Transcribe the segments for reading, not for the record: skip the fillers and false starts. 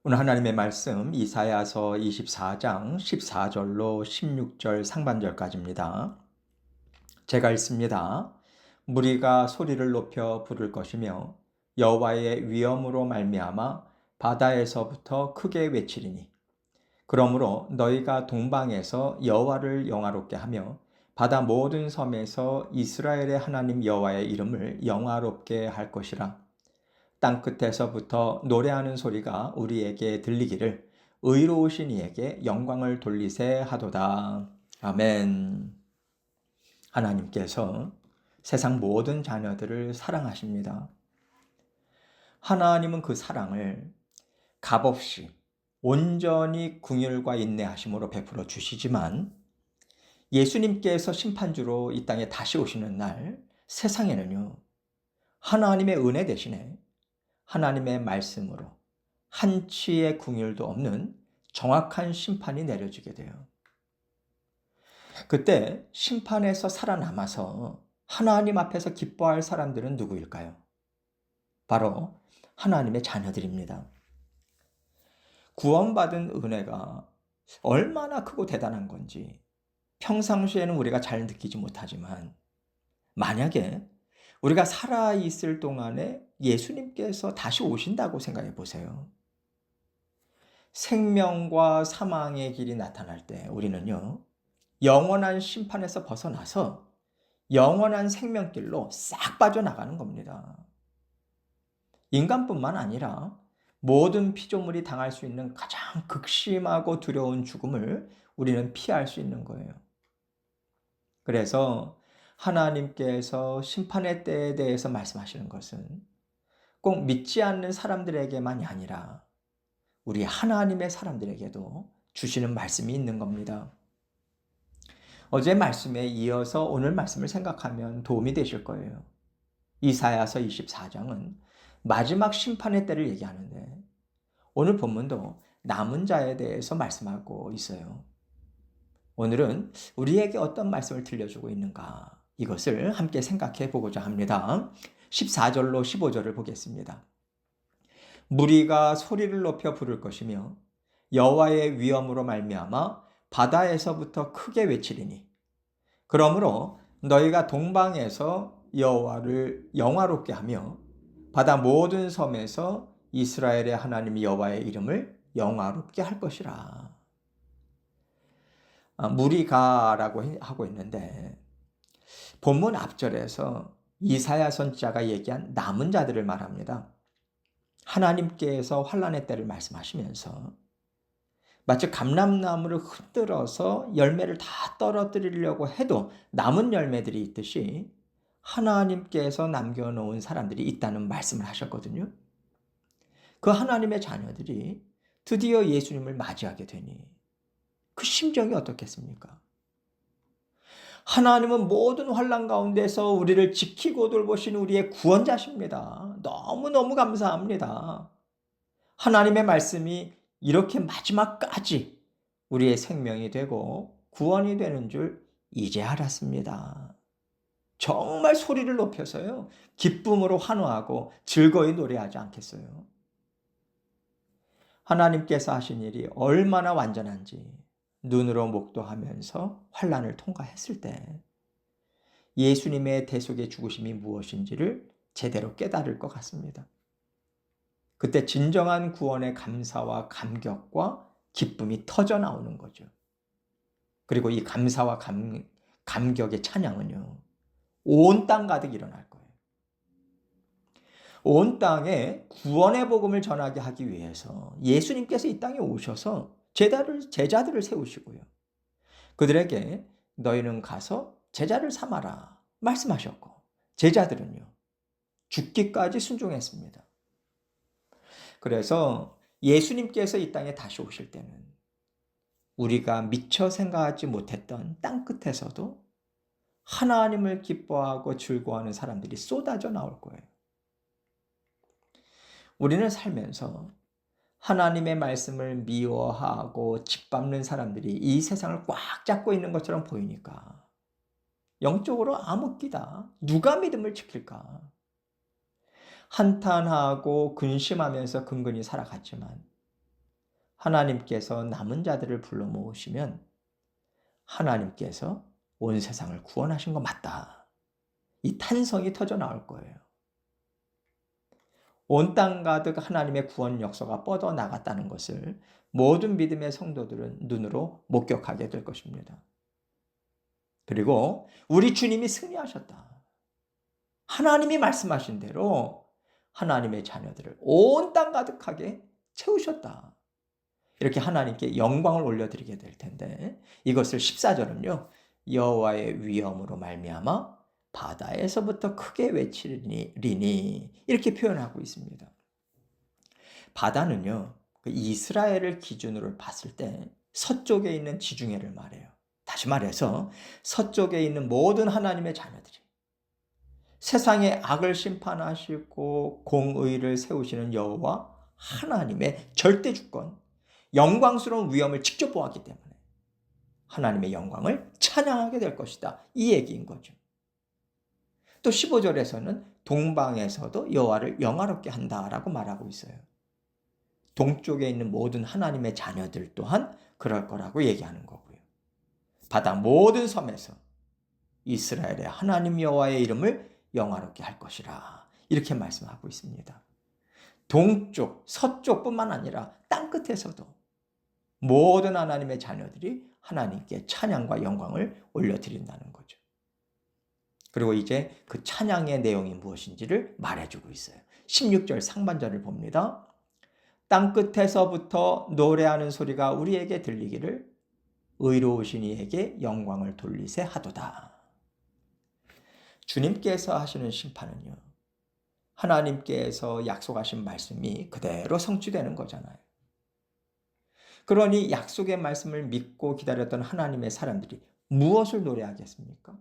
오늘 하나님의 말씀 이사야서 24장 14절로 16절 상반절까지입니다. 제가 읽습니다. 무리가 소리를 높여 부를 것이며 여호와의 위엄으로 말미암아 바다에서부터 크게 외치리니 그러므로 너희가 동방에서 여호와를 영화롭게 하며 바다 모든 섬에서 이스라엘의 하나님 여호와의 이름을 영화롭게 할 것이라. 땅끝에서부터 노래하는 소리가 우리에게 들리기를 의로우신 이에게 영광을 돌리세 하도다. 아멘. 하나님께서 세상 모든 자녀들을 사랑하십니다. 하나님은 그 사랑을 값없이 온전히 긍휼과 인내하심으로 베풀어 주시지만 예수님께서 심판주로 이 땅에 다시 오시는 날 세상에는요, 하나님의 은혜 대신에 하나님의 말씀으로 한치의 긍휼도 없는 정확한 심판이 내려지게 돼요. 그때 심판에서 살아남아서 하나님 앞에서 기뻐할 사람들은 누구일까요? 바로 하나님의 자녀들입니다. 구원받은 은혜가 얼마나 크고 대단한 건지 평상시에는 우리가 잘 느끼지 못하지만 만약에 우리가 살아있을 동안에 예수님께서 다시 오신다고 생각해 보세요. 생명과 사망의 길이 나타날 때 우리는요, 영원한 심판에서 벗어나서 영원한 생명길로 싹 빠져나가는 겁니다. 인간뿐만 아니라 모든 피조물이 당할 수 있는 가장 극심하고 두려운 죽음을 우리는 피할 수 있는 거예요. 그래서 하나님께서 심판의 때에 대해서 말씀하시는 것은 꼭 믿지 않는 사람들에게만이 아니라 우리 하나님의 사람들에게도 주시는 말씀이 있는 겁니다. 어제 말씀에 이어서 오늘 말씀을 생각하면 도움이 되실 거예요. 이사야서 24장은 마지막 심판의 때를 얘기하는데 오늘 본문도 남은 자에 대해서 말씀하고 있어요. 오늘은 우리에게 어떤 말씀을 들려주고 있는가, 이것을 함께 생각해 보고자 합니다. 14절로 15절을 보겠습니다. 무리가 소리를 높여 부를 것이며 여호와의 위엄으로 말미암아 바다에서부터 크게 외치리니 그러므로 너희가 동방에서 여호와를 영화롭게 하며 바다 모든 섬에서 이스라엘의 하나님 여호와의 이름을 영화롭게 할 것이라. 무리가라고 하고 있는데 본문 앞절에서 이사야 선지자가 얘기한 남은 자들을 말합니다. 하나님께서 환란의 때를 말씀하시면서 마치 감람나무를 흔들어서 열매를 다 떨어뜨리려고 해도 남은 열매들이 있듯이 하나님께서 남겨놓은 사람들이 있다는 말씀을 하셨거든요. 그 하나님의 자녀들이 드디어 예수님을 맞이하게 되니 그 심정이 어떻겠습니까? 하나님은 모든 환난 가운데서 우리를 지키고 돌보시는 우리의 구원자십니다. 너무너무 감사합니다. 하나님의 말씀이 이렇게 마지막까지 우리의 생명이 되고 구원이 되는 줄 이제 알았습니다. 정말 소리를 높여서요, 기쁨으로 환호하고 즐거이 노래하지 않겠어요? 하나님께서 하신 일이 얼마나 완전한지 눈으로 목도하면서 환난을 통과했을 때 예수님의 대속의 죽으심이 무엇인지를 제대로 깨달을 것 같습니다. 그때 진정한 구원의 감사와 감격과 기쁨이 터져 나오는 거죠. 그리고 이 감사와 감격의 찬양은요, 온 땅 가득 일어날 거예요. 온 땅에 구원의 복음을 전하게 하기 위해서 예수님께서 이 땅에 오셔서 제자들을 세우시고요, 그들에게 너희는 가서 제자를 삼아라 말씀하셨고, 제자들은요 죽기까지 순종했습니다. 그래서 예수님께서 이 땅에 다시 오실 때는 우리가 미처 생각하지 못했던 땅끝에서도 하나님을 기뻐하고 즐거워하는 사람들이 쏟아져 나올 거예요. 우리는 살면서 하나님의 말씀을 미워하고 짓밟는 사람들이 이 세상을 꽉 잡고 있는 것처럼 보이니까 영적으로 암흑기다. 누가 믿음을 지킬까? 한탄하고 근심하면서 근근히 살아갔지만 하나님께서 남은 자들을 불러 모으시면 하나님께서 온 세상을 구원하신 거 맞다. 이 탄성이 터져 나올 거예요. 온 땅 가득 하나님의 구원 역사가 뻗어 나갔다는 것을 모든 믿음의 성도들은 눈으로 목격하게 될 것입니다. 그리고 우리 주님이 승리하셨다. 하나님이 말씀하신 대로 하나님의 자녀들을 온 땅 가득하게 채우셨다. 이렇게 하나님께 영광을 올려드리게 될 텐데 이것을 14절은요. 여호와의 위엄으로 말미암아 바다에서부터 크게 외치리니 이렇게 표현하고 있습니다. 바다는요. 이스라엘을 기준으로 봤을 때 서쪽에 있는 지중해를 말해요. 다시 말해서 서쪽에 있는 모든 하나님의 자녀들이 세상의 악을 심판하시고 공의를 세우시는 여호와 하나님의 절대 주권, 영광스러운 위엄을 직접 보았기 때문에 하나님의 영광을 찬양하게 될 것이다. 이 얘기인 거죠. 또 15절에서는 동방에서도 여호와를 영화롭게 한다라고 말하고 있어요. 동쪽에 있는 모든 하나님의 자녀들 또한 그럴 거라고 얘기하는 거고요. 바다 모든 섬에서 이스라엘의 하나님 여호와의 이름을 영화롭게 할 것이라 이렇게 말씀하고 있습니다. 동쪽, 서쪽뿐만 아니라 땅끝에서도 모든 하나님의 자녀들이 하나님께 찬양과 영광을 올려드린다는 거죠. 그리고 이제 그 찬양의 내용이 무엇인지를 말해주고 있어요. 16절 상반절을 봅니다. 땅끝에서부터 노래하는 소리가 우리에게 들리기를 의로우신 이에게 영광을 돌리세 하도다. 주님께서 하시는 심판은요. 하나님께서 약속하신 말씀이 그대로 성취되는 거잖아요. 그러니 약속의 말씀을 믿고 기다렸던 하나님의 사람들이 무엇을 노래하겠습니까?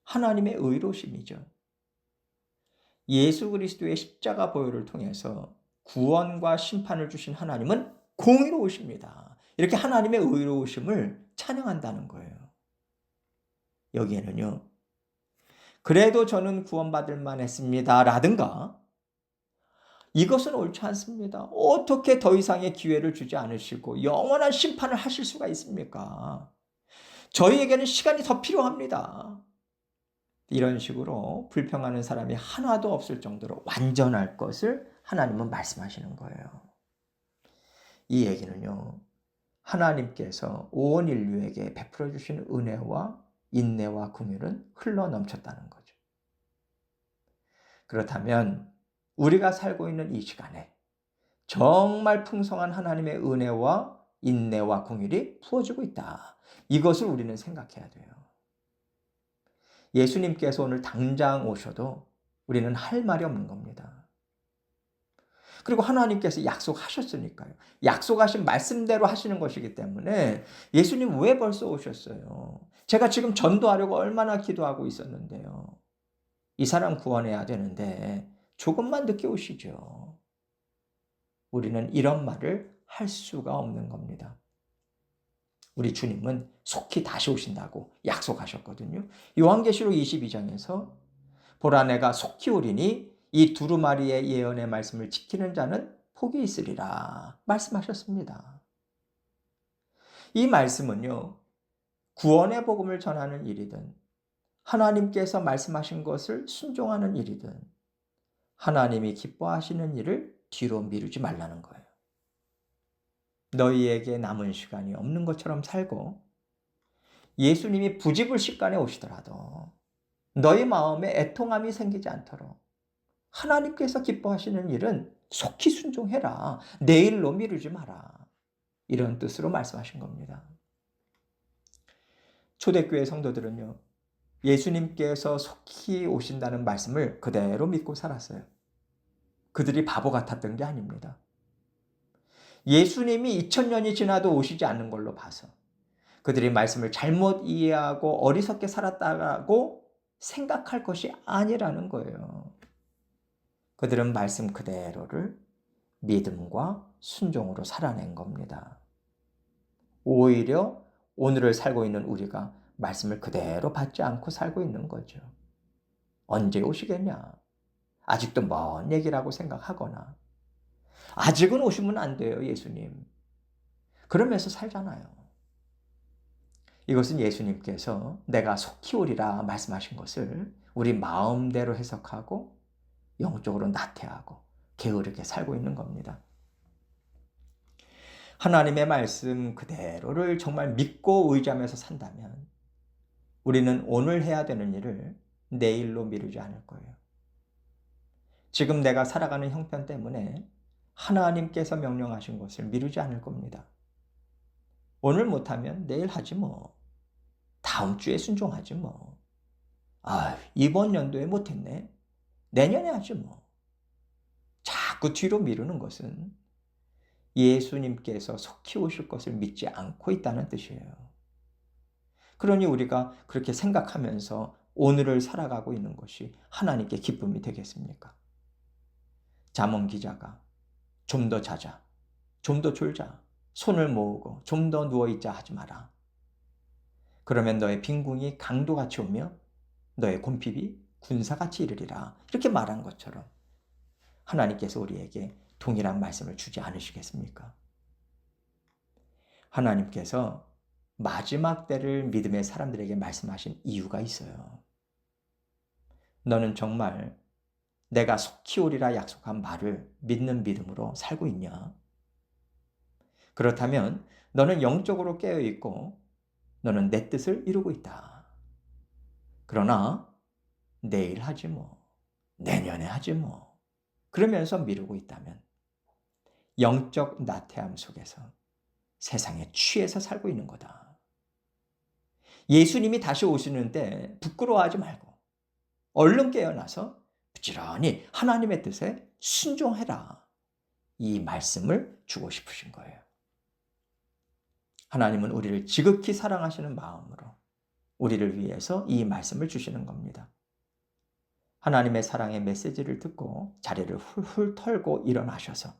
하나님의 의로우심이죠. 예수 그리스도의 십자가 보혈을 통해서 구원과 심판을 주신 하나님은 공의로우십니다. 이렇게 하나님의 의로우심을 찬양한다는 거예요. 여기에는요. 그래도 저는 구원받을 만했습니다. 라든가 이것은 옳지 않습니다. 어떻게 더 이상의 기회를 주지 않으시고 영원한 심판을 하실 수가 있습니까? 저희에게는 시간이 더 필요합니다. 이런 식으로 불평하는 사람이 하나도 없을 정도로 완전할 것을 하나님은 말씀하시는 거예요. 이 얘기는요. 하나님께서 온 인류에게 베풀어 주신 은혜와 인내와 긍휼은 흘러 넘쳤다는 거죠. 그렇다면 우리가 살고 있는 이 시간에 정말 풍성한 하나님의 은혜와 인내와 긍휼이 부어지고 있다. 이것을 우리는 생각해야 돼요. 예수님께서 오늘 당장 오셔도 우리는 할 말이 없는 겁니다. 그리고 하나님께서 약속하셨으니까요. 약속하신 말씀대로 하시는 것이기 때문에 예수님 왜 벌써 오셨어요? 제가 지금 전도하려고 얼마나 기도하고 있었는데요. 이 사람 구원해야 되는데 조금만 늦게 오시죠. 우리는 이런 말을 할 수가 없는 겁니다. 우리 주님은 속히 다시 오신다고 약속하셨거든요. 요한계시록 22장에서 보라 내가 속히 오리니 이 두루마리의 예언의 말씀을 지키는 자는 복이 있으리라 말씀하셨습니다. 이 말씀은요. 구원의 복음을 전하는 일이든 하나님께서 말씀하신 것을 순종하는 일이든 하나님이 기뻐하시는 일을 뒤로 미루지 말라는 거예요. 너희에게 남은 시간이 없는 것처럼 살고 예수님이 부지불식간에 오시더라도 너희 마음에 애통함이 생기지 않도록 하나님께서 기뻐하시는 일은 속히 순종해라. 내일로 미루지 마라. 이런 뜻으로 말씀하신 겁니다. 초대교회 성도들은요. 예수님께서 속히 오신다는 말씀을 그대로 믿고 살았어요. 그들이 바보 같았던 게 아닙니다. 예수님이 2000년이 지나도 오시지 않는 걸로 봐서 그들이 말씀을 잘못 이해하고 어리석게 살았다고 생각할 것이 아니라는 거예요. 그들은 말씀 그대로를 믿음과 순종으로 살아낸 겁니다. 오히려 오늘을 살고 있는 우리가 말씀을 그대로 받지 않고 살고 있는 거죠. 언제 오시겠냐? 아직도 먼 얘기라고 생각하거나 아직은 오시면 안 돼요, 예수님. 그러면서 살잖아요. 이것은 예수님께서 내가 속히 오리라 말씀하신 것을 우리 마음대로 해석하고 영적으로 나태하고 게으르게 살고 있는 겁니다. 하나님의 말씀 그대로를 정말 믿고 의지하면서 산다면 우리는 오늘 해야 되는 일을 내일로 미루지 않을 거예요. 지금 내가 살아가는 형편 때문에 하나님께서 명령하신 것을 미루지 않을 겁니다. 오늘 못하면 내일 하지 뭐. 다음 주에 순종하지 뭐. 이번 연도에 못했네. 내년에 하지 뭐. 자꾸 뒤로 미루는 것은 예수님께서 속히 오실 것을 믿지 않고 있다는 뜻이에요. 그러니 우리가 그렇게 생각하면서 오늘을 살아가고 있는 것이 하나님께 기쁨이 되겠습니까? 잠언 기자가 좀 더 자자, 좀 더 졸자, 손을 모으고 좀 더 누워있자 하지 마라. 그러면 너의 빈궁이 강도같이 오며 너의 곰핍이 군사같이 이르리라. 이렇게 말한 것처럼 하나님께서 우리에게 동일한 말씀을 주지 않으시겠습니까? 하나님께서 마지막 때를 믿음의 사람들에게 말씀하신 이유가 있어요. 너는 정말 내가 속히 오리라 약속한 말을 믿는 믿음으로 살고 있냐? 그렇다면 너는 영적으로 깨어있고 너는 내 뜻을 이루고 있다. 그러나 내일 하지 뭐, 내년에 하지 뭐, 그러면서 미루고 있다면 영적 나태함 속에서 세상에 취해서 살고 있는 거다. 예수님이 다시 오시는데 부끄러워하지 말고 얼른 깨어나서 부지런히 하나님의 뜻에 순종해라. 이 말씀을 주고 싶으신 거예요. 하나님은 우리를 지극히 사랑하시는 마음으로 우리를 위해서 이 말씀을 주시는 겁니다. 하나님의 사랑의 메시지를 듣고 자리를 훌훌 털고 일어나셔서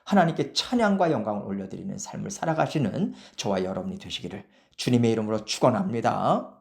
하나님께 찬양과 영광을 올려드리는 삶을 살아가시는 저와 여러분이 되시기를 주님의 이름으로 축원합니다.